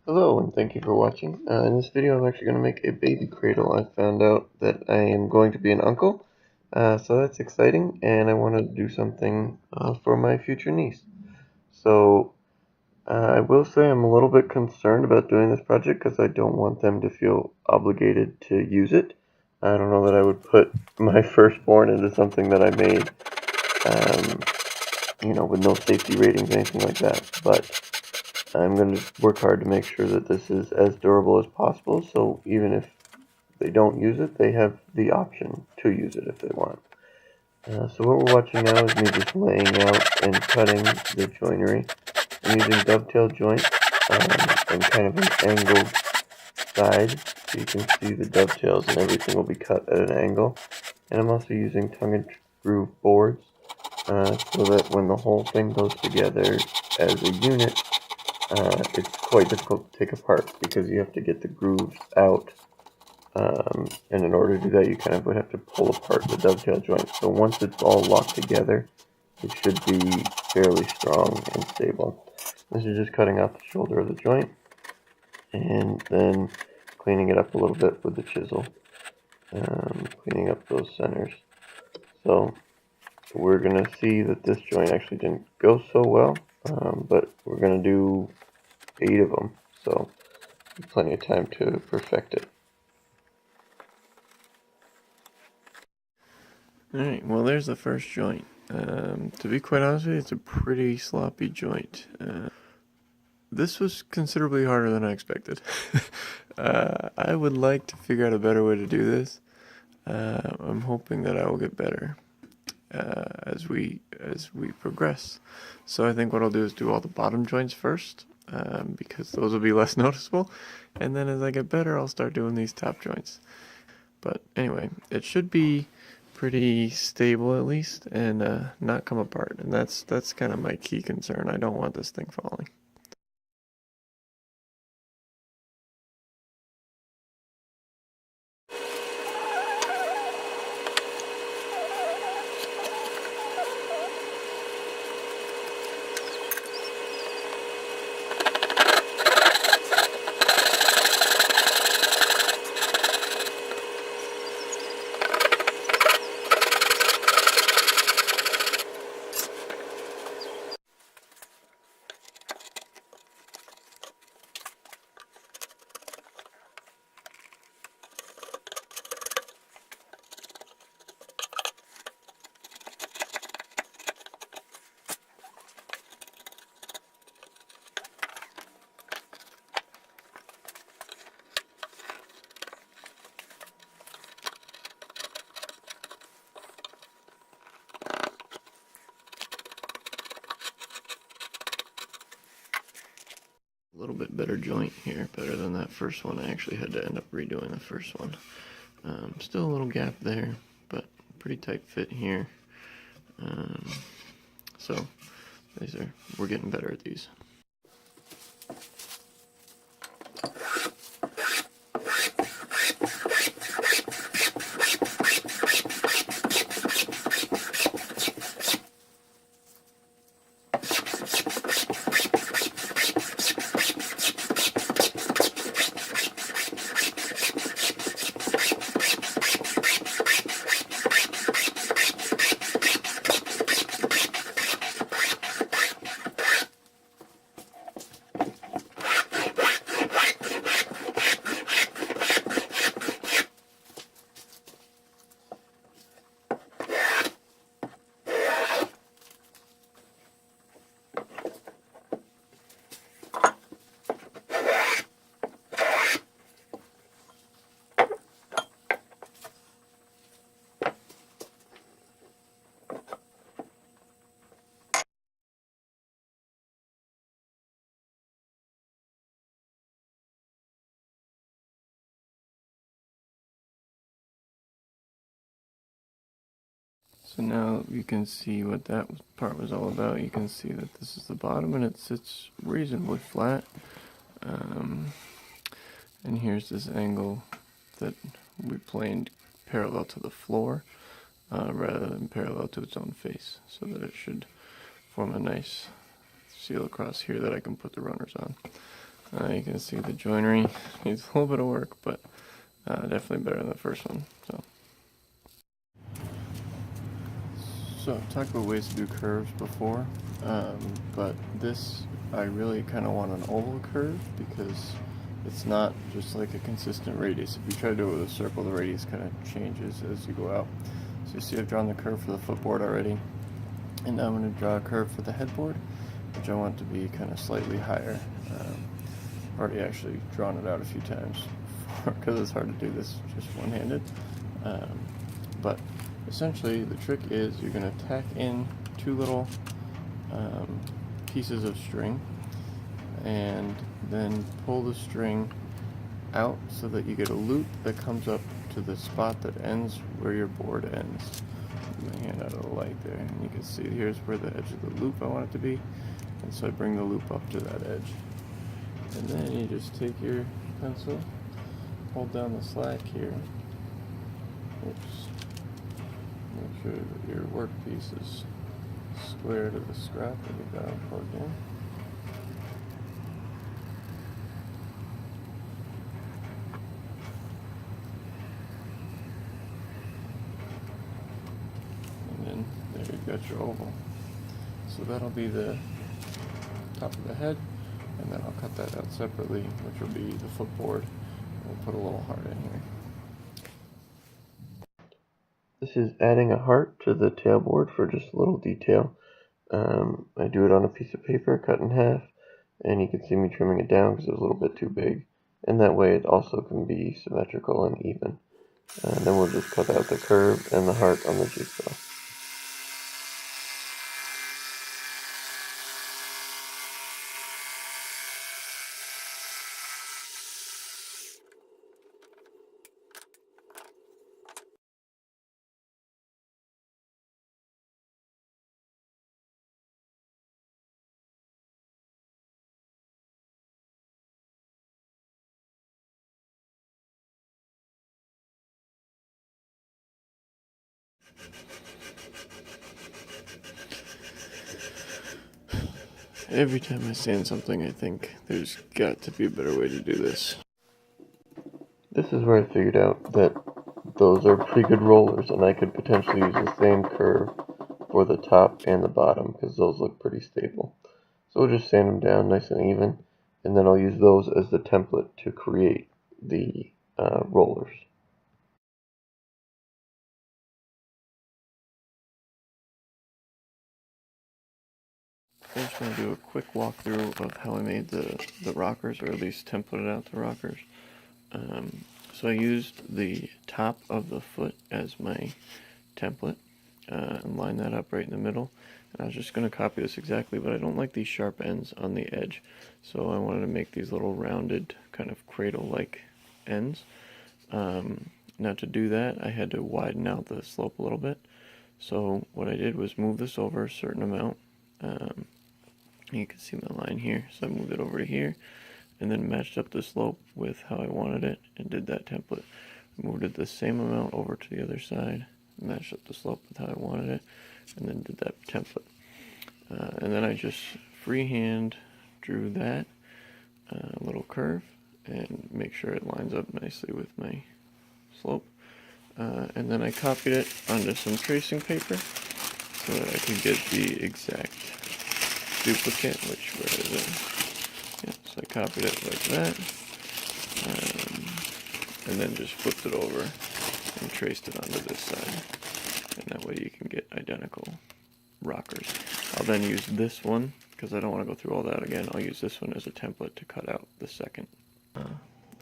Hello and thank you for watching. In this video I'm actually going to make a baby cradle. I found out that I am going to be an uncle, so that's exciting, and I want to do something for my future niece. So I will say I'm a little bit concerned about doing this project because I don't want them to feel obligated to use it. I don't know that I would put my firstborn into something that I made, with no safety ratings, anything like that, but I'm going to work hard to make sure that this is as durable as possible, so even if they don't use it, they have the option to use it if they want. So what we're watching now is me just laying out and cutting the joinery. I'm using dovetail joint and kind of an angled side, so you can see the dovetails and everything will be cut at an angle. And I'm also using tongue and groove boards so that when the whole thing goes together as a unit, it's quite difficult to take apart because you have to get the grooves out, and in order to do that you kind of would have to pull apart the dovetail joint. So once it's all locked together, it should be fairly strong and stable. This is just cutting off the shoulder of the joint and then cleaning it up a little bit with the chisel, cleaning up those centers. So we're going to see that this joint actually didn't go so well, but we're going to do 8 of them, so plenty of time to perfect it. Alright, well there's the first joint. To be quite honest with you, it's a pretty sloppy joint. This was considerably harder than I expected. I would like to figure out a better way to do this. I'm hoping that I will get better as we progress. So I think what I'll do is do all the bottom joints first, because those will be less noticeable, and then as I get better I'll start doing these top joints. But anyway, it should be pretty stable at least, and not come apart. And that's kind of my key concern. I don't want this thing falling. A little bit better joint here, better than that first one. I actually had to end up redoing the first one. Still a little gap there, but pretty tight fit here. So we're getting better at these. So now you can see what that part was all about. You can see that this is the bottom and it sits reasonably flat. And here's this angle that we planed parallel to the floor, rather than parallel to its own face, so that it should form a nice seal across here that I can put the runners on. You can see the joinery needs a little bit of work, but definitely better than the first one. So I've talked about ways to do curves before, but this I really kind of want an oval curve because it's not just like a consistent radius. If you try to do it with a circle, the radius kind of changes as you go out. So you see I've drawn the curve for the footboard already, and now I'm going to draw a curve for the headboard, which I want to be kind of slightly higher. I've already actually drawn it out a few times because it's hard to do this just one-handed. But essentially the trick is you're going to tack in two little pieces of string and then pull the string out so that you get a loop that comes up to the spot that ends where your board ends. Put my hand out of the light there, and you can see here's where the edge of the loop I want it to be, and so I bring the loop up to that edge. And then you just take your pencil, hold down the slack here. Oops. Make sure that your workpiece is square to the scrap that you got plugged in. And then there you've got your oval. So that'll be the top of the head, and then I'll cut that out separately, which will be the footboard. We'll put a little heart in here. This is adding a heart to the tailboard for just a little detail. I do it on a piece of paper, cut in half, and you can see me trimming it down because it was a little bit too big. And that way it also can be symmetrical and even. And then we'll just cut out the curve and the heart on the jigsaw. Every time I sand something, I think there's got to be a better way to do this. This is where I figured out that those are pretty good rollers, and I could potentially use the same curve for the top and the bottom because those look pretty stable. So we'll just sand them down nice and even, and then I'll use those as the template to create the rollers. I just want to do a quick walkthrough of how I made the rockers, or at least templated out the rockers. So I used the top of the foot as my template and line that up right in the middle. And I was just going to copy this exactly, but I don't like these sharp ends on the edge. So I wanted to make these little rounded, kind of cradle-like ends. Now to do that, I had to widen out the slope a little bit. So what I did was move this over a certain amount. You can see my line here, so I moved it over to here, and then matched up the slope with how I wanted it, and did that template. Moved it the same amount over to the other side, matched up the slope with how I wanted it, and then did that template. And then I just freehand drew that little curve, and make sure it lines up nicely with my slope. And then I copied it onto some tracing paper, so that I could get the exact duplicate, where is it? Yeah, so I copied it like that, and then just flipped it over and traced it onto this side, and that way you can get identical rockers. I'll then use this one, because I don't want to go through all that again. I'll use this one as a template to cut out the second.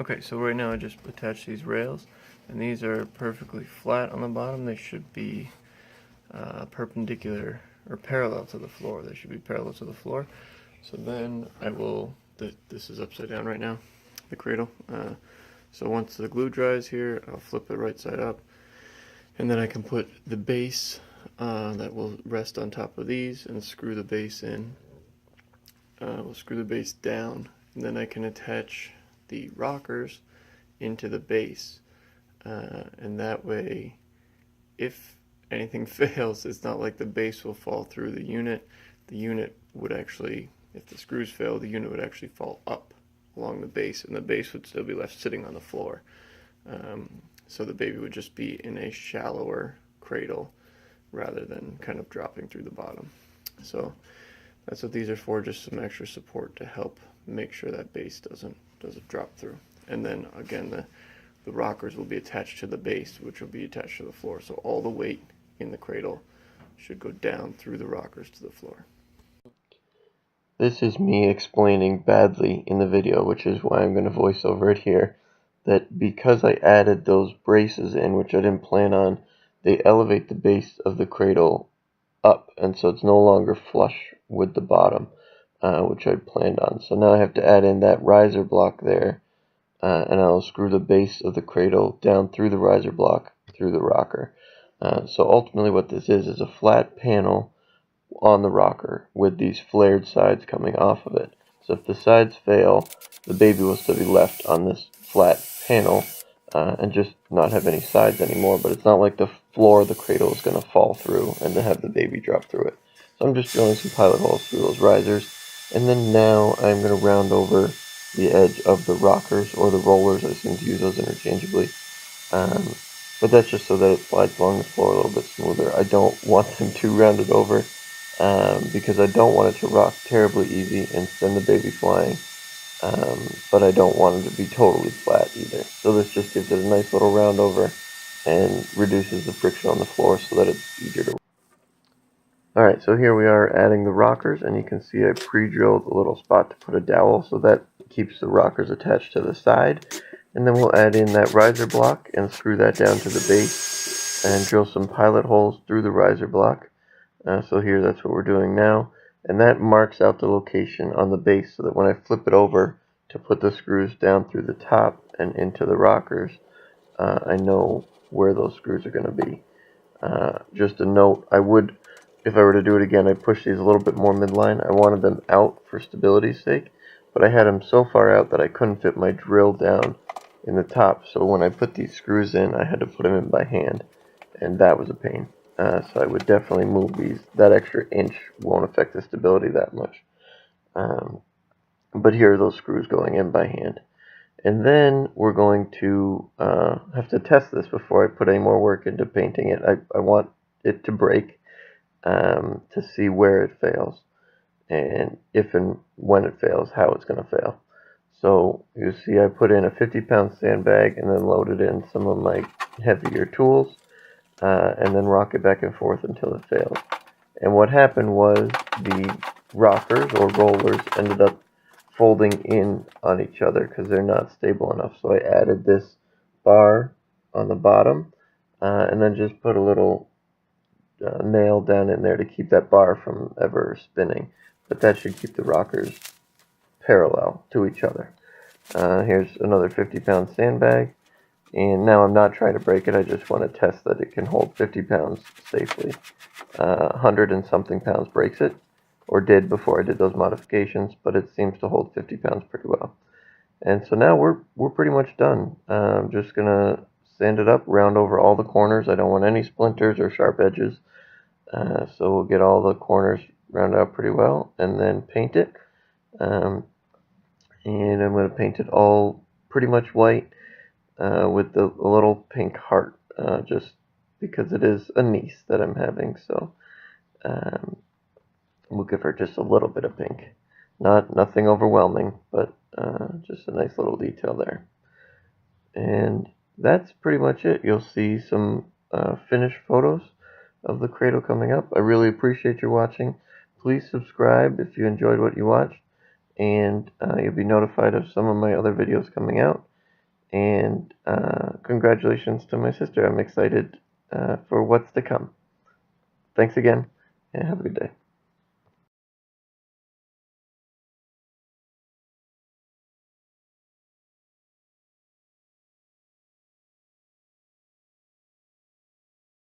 Okay, so right now I just attached these rails, and these are perfectly flat on the bottom. They should be perpendicular or parallel to the floor. They should be parallel to the floor. So then I will, this is upside down right now, the cradle. So once the glue dries here, I'll flip it right side up, and then I can put the base that will rest on top of these and screw the base in. We'll screw the base down, and then I can attach the rockers into the base, and that way if anything fails, it's not like the base will fall through the unit. The unit would actually, if the screws fail, the unit would actually fall up along the base, and the base would still be left sitting on the floor. So the baby would just be in a shallower cradle rather than kind of dropping through the bottom. So that's what these are for, just some extra support to help make sure that base doesn't drop through. And then again, the rockers will be attached to the base, which will be attached to the floor. So all the weight in the cradle should go down through the rockers to the floor. This is me explaining badly in the video, which is why I'm going to voice over it here, that because I added those braces in, which I didn't plan on, they elevate the base of the cradle up, and so it's no longer flush with the bottom, which I planned on. So now I have to add in that riser block there, and I'll screw the base of the cradle down through the riser block through the rocker. So ultimately what this is a flat panel on the rocker with these flared sides coming off of it. So if the sides fail, the baby will still be left on this flat panel and just not have any sides anymore. But it's not like the floor of the cradle is going to fall through and to have the baby drop through it. So I'm just drilling some pilot holes through those risers. And then now I'm going to round over the edge of the rockers or the rollers. I seem to use those interchangeably. But that's just so that it slides along the floor a little bit smoother. I don't want them too rounded over because I don't want it to rock terribly easy and send the baby flying. But I don't want it to be totally flat either. So this just gives it a nice little round over and reduces the friction on the floor so that it's easier to. Alright, so here we are adding the rockers, and you can see I pre-drilled a little spot to put a dowel so that keeps the rockers attached to the side. And then we'll add in that riser block and screw that down to the base and drill some pilot holes through the riser block. So here that's what we're doing now, and that marks out the location on the base so that when I flip it over to put the screws down through the top and into the rockers, I know where those screws are going to be. Just a note, if I were to do it again, I'd push these a little bit more midline. I wanted them out for stability's sake, but I had them so far out that I couldn't fit my drill down in the top, so when I put these screws in, I had to put them in by hand, and that was a pain. So I would definitely move these. That extra inch won't affect the stability that much. But here are those screws going in by hand. And then we're going to have to test this before I put any more work into painting it. I want it to break to see where it fails. And if and when it fails, how it's going to fail. So you see I put in a 50-pound sandbag and then loaded in some of my heavier tools. And then rock it back and forth until it failed. And what happened was the rockers or rollers ended up folding in on each other because they're not stable enough. So I added this bar on the bottom and then just put a little nail down in there to keep that bar from ever spinning. But that should keep the rockers parallel to each other. Here's another 50-pound sandbag. And now I'm not trying to break it, I just want to test that it can hold 50 pounds safely. 100 and something pounds breaks it, or did before I did those modifications, but it seems to hold 50 pounds pretty well. And so now we're pretty much done. I'm just going to sand it up, round over all the corners. I don't want any splinters or sharp edges. So we'll get all the corners rounded out pretty well, and then paint it. And I'm going to paint it all pretty much white. With the little pink heart, just because it is a niece that I'm having, so we'll give her just a little bit of pink. Nothing overwhelming, but just a nice little detail there. And that's pretty much it. You'll see some finished photos of the cradle coming up. I really appreciate your watching. Please subscribe if you enjoyed what you watched, and you'll be notified of some of my other videos coming out. And congratulations to my sister. I'm excited for what's to come. Thanks again, and have a good day.